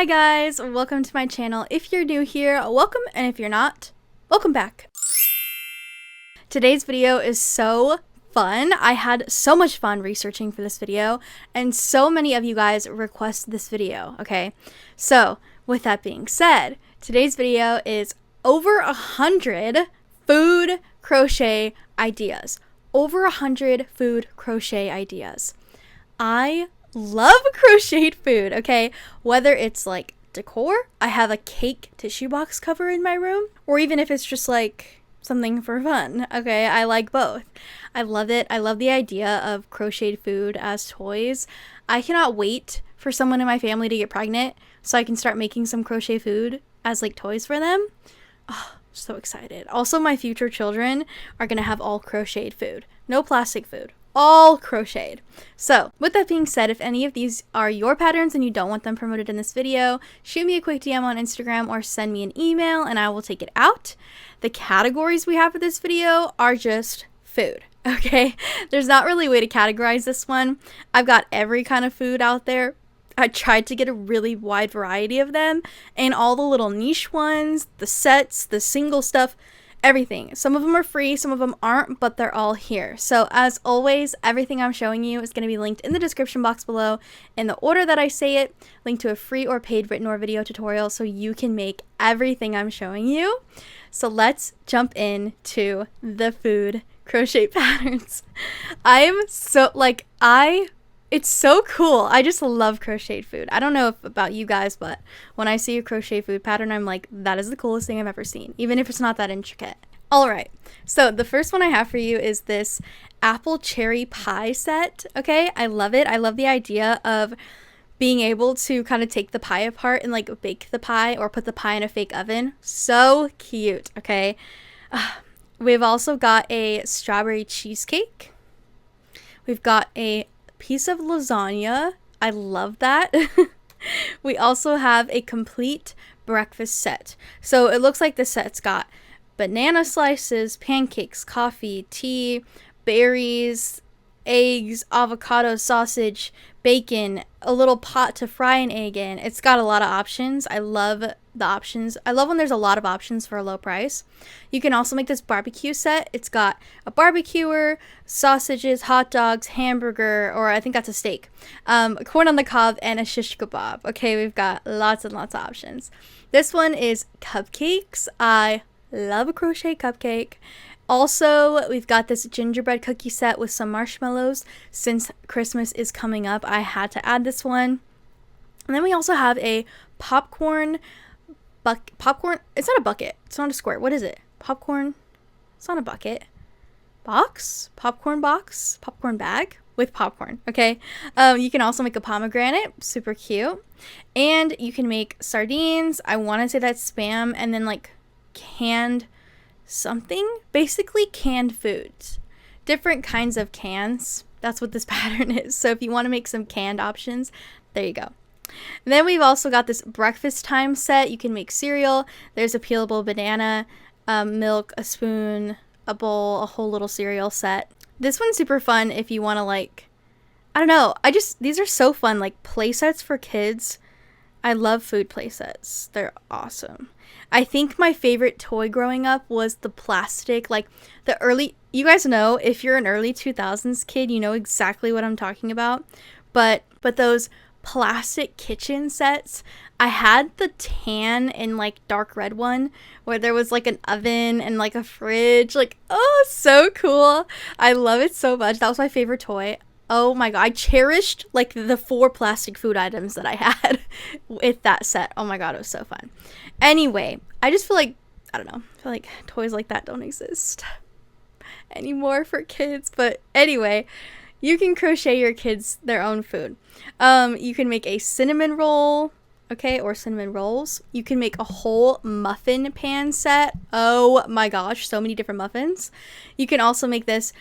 Hi guys, welcome to my channel. If you're new here, welcome, and if you're not, welcome back. Today's video is so fun. I had so much fun researching for this video, and so many of you guys requested this video, okay? So, with that being said, today's video is over 100 food crochet ideas. Over 100 food crochet ideas. I love crocheted food, okay? Whether it's like decor, I have a cake tissue box cover in my room, or even if it's just like something for fun, okay? I like both. I love it. I love the idea of crocheted food as toys. I cannot wait for someone in my family to get pregnant so I can start making some crochet food as like toys for them. Oh, so excited. Also, my future children are gonna have all crocheted food. No plastic food. All crocheted. So, with that being said, if any of these are your patterns and you don't want them promoted in this video, shoot me a quick DM on Instagram or send me an email and I will take it out. The categories we have for this video are just food, okay? There's not really a way to categorize this one. I've got every kind of food out there. I tried to get a really wide variety of them, and all the little niche ones, the sets, the single stuff, everything. Some of them are free, some of them aren't, but they're all here. So as always, everything I'm showing you is going to be linked in the description box below in the order that I say it, linked to a free or paid written or video tutorial so you can make everything I'm showing you. So let's jump into the food crochet patterns. It's so cool. I just love crocheted food. I don't know about you guys, but when I see a crochet food pattern, I'm like, that is the coolest thing I've ever seen, even if it's not that intricate. All right, so the first one I have for you is this apple cherry pie set, okay? I love it. I love the idea of being able to kind of take the pie apart and like bake the pie or put the pie in a fake oven. So cute, okay? We've also got a strawberry cheesecake. We've got a piece of lasagna. I love that. We also have a complete breakfast set. So it looks like the set's got banana slices, pancakes, coffee, tea, berries, eggs, avocado, sausage, bacon, a little pot to fry an egg in. It's got a lot of options. I love the options. I love when there's a lot of options for a low price. You can also make this barbecue set. It's got a barbecuer, sausages, hot dogs, hamburger, or I think that's a steak, corn on the cob, and a shish kebab. Okay, we've got lots and lots of options. This one is cupcakes. I love a crochet cupcake. Also, we've got this gingerbread cookie set with some marshmallows. Since Christmas is coming up, I had to add this one. And then we also have a popcorn, it's not a bucket. It's not a squirt. What is it? Popcorn. It's not a bucket. Box? Popcorn box? Popcorn bag with popcorn. Okay. You can also make a pomegranate. Super cute. And you can make sardines. I want to say that's Spam. And then like canned something. Basically canned foods. Different kinds of cans. That's what this pattern is. So if you want to make some canned options, there you go. Then we've also got this breakfast time set. You can make cereal. There's a peelable banana, milk, a spoon, a bowl, a whole little cereal set. This one's super fun if you want to like, I don't know. These are so fun, like play sets for kids. I love food play sets. They're awesome. I think my favorite toy growing up was the plastic, like the early, you guys know, if you're an early 2000s kid, you know exactly what I'm talking about. But those plastic kitchen sets. I had the tan and like dark red one where there was like an oven and like a fridge. Like, oh, so cool. I love it so much. That was my favorite toy. Oh my god, I cherished like the 4 plastic food items that I had with that set. Oh my god, it was so fun. Anyway, I just feel like, I don't know, I feel like toys like that don't exist anymore for kids. But anyway, you can crochet your kids their own food. You can make a cinnamon roll, okay, or cinnamon rolls. You can make a whole muffin pan set. Oh my gosh, so many different muffins. You can also make this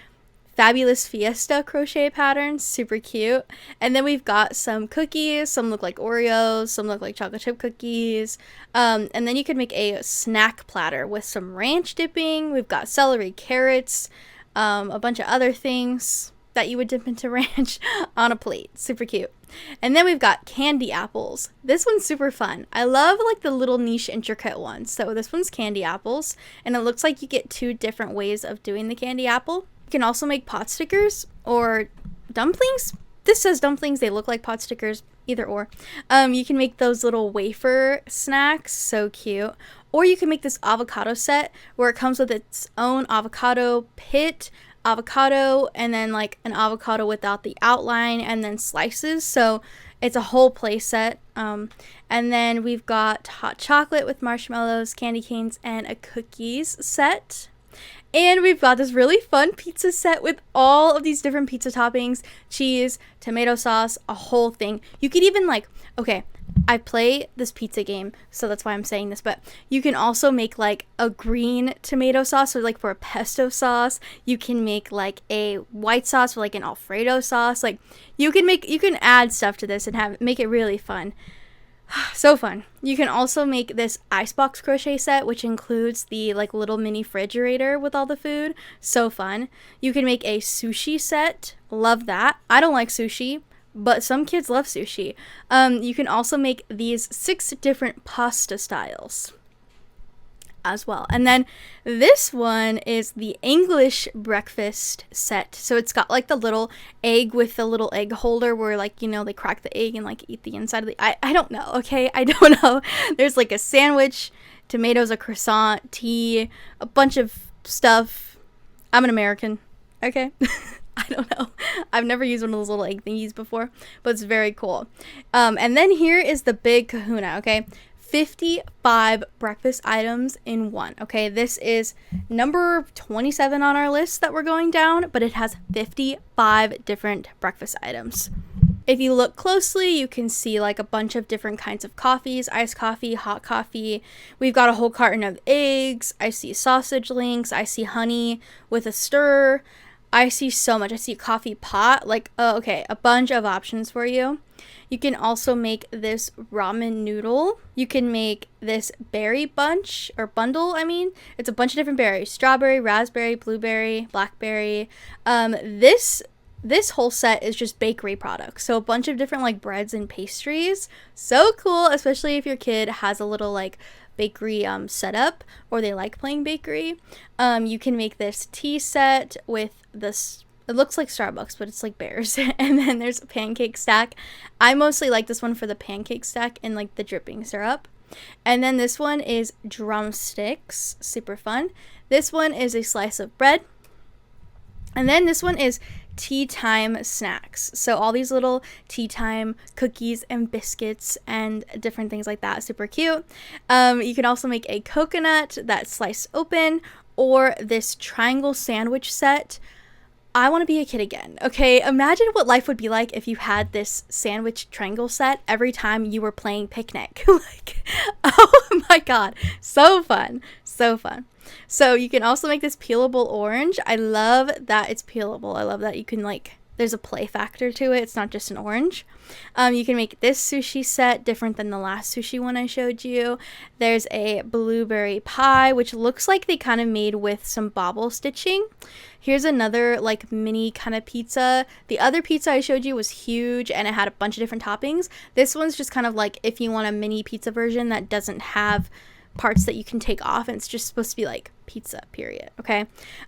fabulous fiesta crochet pattern, super cute. And then we've got some cookies. Some look like Oreos, some look like chocolate chip cookies. And then you can make a snack platter with some ranch dipping. We've got celery, carrots, a bunch of other things. that you would dip into ranch on a plate. Super cute. And then we've got candy apples. This one's super fun. I love like the little niche intricate ones. So this one's candy apples, and it looks like you get 2 different ways of doing the candy apple. You can also make pot stickers or dumplings. This says dumplings. They look like pot stickers, either or. You can make those little wafer snacks. So cute. Or you can make this avocado set where it comes with its own avocado pit, avocado, and then like an avocado without the outline, and then slices. So it's a whole play set. And then we've got hot chocolate with marshmallows, candy canes, and a cookies set. And we've got this really fun pizza set with all of these different pizza toppings, cheese, tomato sauce, a whole thing. You could even like, okay, I play this pizza game, so that's why I'm saying this, but you can also make like a green tomato sauce, or like for a pesto sauce. You can make like a white sauce, or like an Alfredo sauce. Like you can add stuff to this and make it really fun. So fun. You can also make this icebox crochet set, which includes the like little mini refrigerator with all the food. So fun. You can make a sushi set. Love that. I don't like sushi, but some kids love sushi. You can also make these 6 different pasta styles as well. And then this one is the English breakfast set. So it's got like the little egg with the little egg holder where like, you know, they crack the egg and like eat the inside of the, I don't know. Okay. I don't know. There's like a sandwich, tomatoes, a croissant, tea, a bunch of stuff. I'm an American. Okay. I don't know. I've never used one of those little egg thingies before, but it's very cool. And then here is the big kahuna. Okay. 55 breakfast items in one. Okay, this is number 27 on our list that we're going down, but it has 55 different breakfast items. If you look closely, you can see like a bunch of different kinds of coffees, iced coffee, hot coffee. We've got a whole carton of eggs. I see sausage links. I see honey with a stir. I see so much. I see a coffee pot. Like, okay, a bunch of options for you. You can also make this ramen noodle. You can make this berry bunch, or bundle, I mean. It's a bunch of different berries. Strawberry, raspberry, blueberry, blackberry. This whole set is just bakery products. So a bunch of different like breads and pastries. So cool, especially if your kid has a little like bakery setup, or they like playing bakery. You can make this tea set with this, it looks like Starbucks, but it's like bears. And then there's a pancake stack. I mostly like this one for the pancake stack and like the dripping syrup. And then this one is drumsticks, super fun. This one is a slice of bread. And then this one is tea time snacks. So all these little tea time cookies and biscuits and different things like that. Super cute. You can also make a coconut that's sliced open, or this triangle sandwich set. I want to be a kid again. Okay, imagine what life would be like if you had this sandwich triangle set every time you were playing picnic. Like, oh my god, so fun, so fun. So you can also make this peelable orange. I love that it's peelable. I love that you can like, there's a play factor to it. It's not just an orange. You can make this sushi set different than the last sushi one I showed you. There's a blueberry pie, which looks like they kind of made with some bobble stitching. Here's another like mini kind of pizza. The other pizza I showed you was huge and it had a bunch of different toppings. This one's just kind of like if you want a mini pizza version that doesn't have parts that you can take off, and it's just supposed to be like pizza, period. Okay,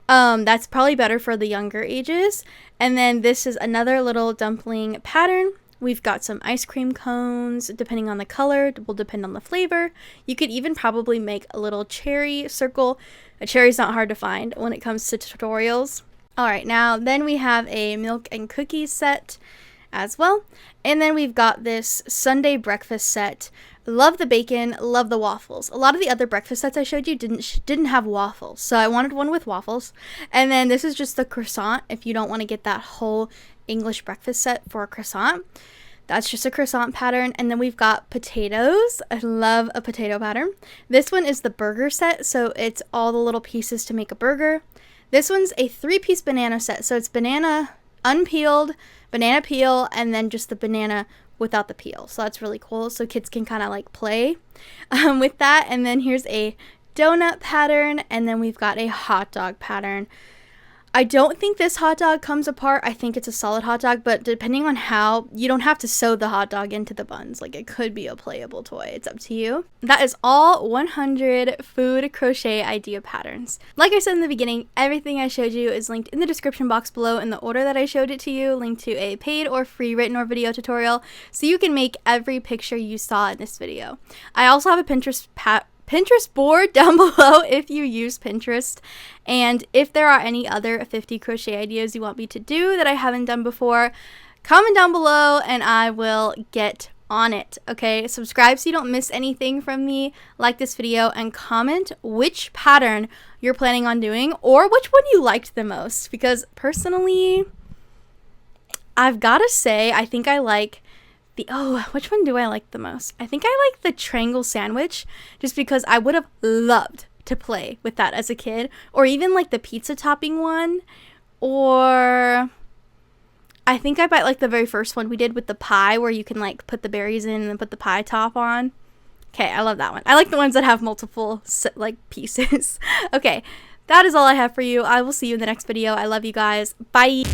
that's probably better for the younger ages. And then this is another little dumpling pattern. We've got some ice cream cones, depending on the color, it will depend on the flavor. You could even probably make a little cherry circle. A cherry's not hard to find when it comes to tutorials. All right, now then we have a milk and cookies set as well. And then we've got this Sunday breakfast set. Love the bacon, love the waffles. A lot of the other breakfast sets I showed you didn't have waffles, so I wanted one with waffles. And then this is just the croissant. If you don't want to get that whole English breakfast set for a croissant, that's just a croissant pattern. And then we've got potatoes. I love a potato pattern. This one is the burger set, so it's all the little pieces to make a burger. This one's a 3-piece banana set, so it's banana unpeeled, banana peel, and then just the banana without the peel. So that's really cool, so kids can kind of like play with that. And then here's a donut pattern, and then we've got a hot dog pattern. I don't think this hot dog comes apart. I think it's a solid hot dog, but depending on how, you don't have to sew the hot dog into the buns. Like, it could be a playable toy. It's up to you. That is all 100 food crochet idea patterns. Like I said in the beginning, everything I showed you is linked in the description box below in the order that I showed it to you, linked to a paid or free written or video tutorial, so you can make every picture you saw in this video. I also have a Pinterest board down below if you use Pinterest, and if there are any other 50 crochet ideas you want me to do that I haven't done before, comment down below and I will get on it. Okay, subscribe so you don't miss anything from me, like this video, and comment which pattern you're planning on doing or which one you liked the most, because personally I've gotta say I think I like which one do I like the most? I think I like the triangle sandwich, just because I would have loved to play with that as a kid, or even like the pizza topping one, or I think I might like the very first one we did with the pie, where you can like put the berries in and then put the pie top on. Okay, I love that one. I like the ones that have multiple like pieces. Okay, that is all I have for you. I will see you in the next video. I love you guys. Bye.